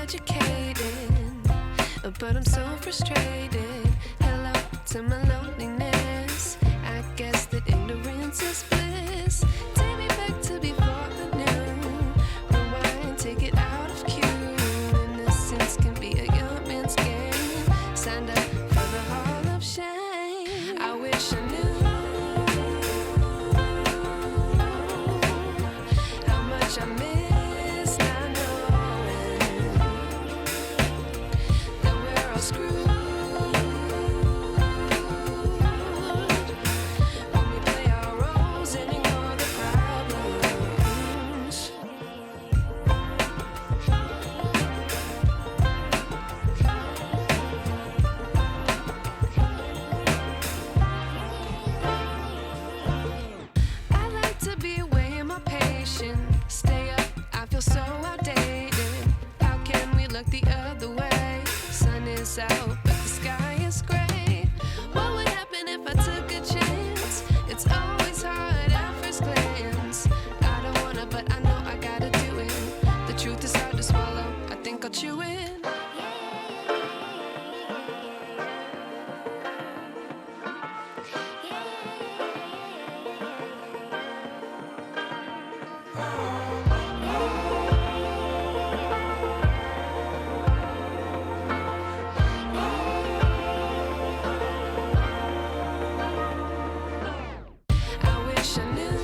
educated, but I'm so frustrated. Hello to my loneliness. I guess that ignorance is bliss. Take me back to before I knew. Rewind, take it out of cue. Innocence can be a young man's game. Signed up for the hall of shame. I wish I knew how much I miss not knowing that we're all screwed when we play our roles and ignore the problems. I like to be away in my patience. Stay up, I feel so outdated. How can we look the other way? Sun is out, but the sky is gray. What would happen if I took a chance? It's always hard at first glance. I don't wanna, but I know I gotta do it. The truth is hard to swallow, I think I'll chew it. I wish I knew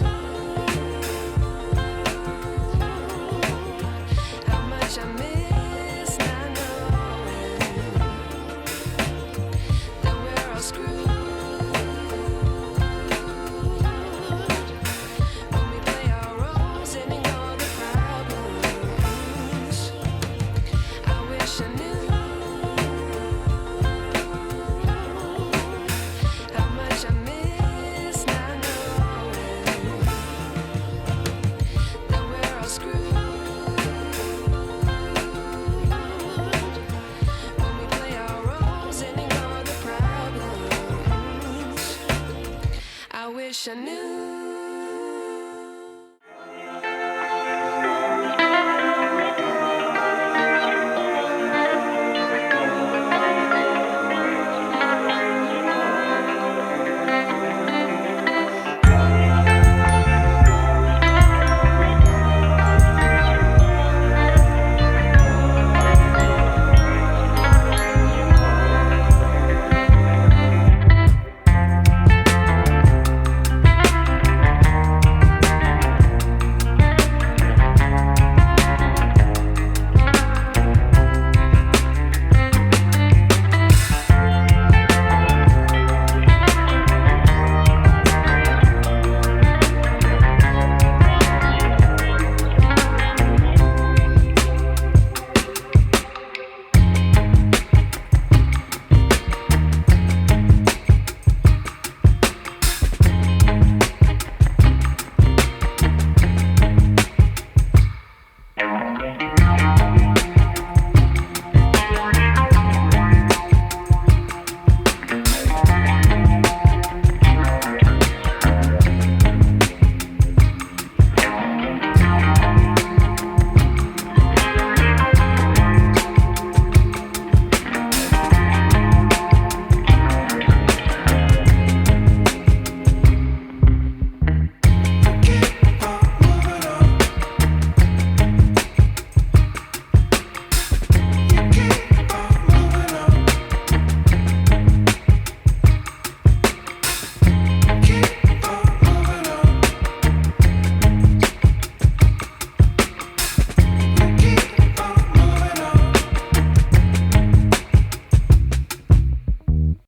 how much I miss not knowing that we're all screwed when we play our roles and ignore the problems. I wish I knew how much I miss not knowing that we're all screwed when we play our roles and ignore the problems. I wish I knew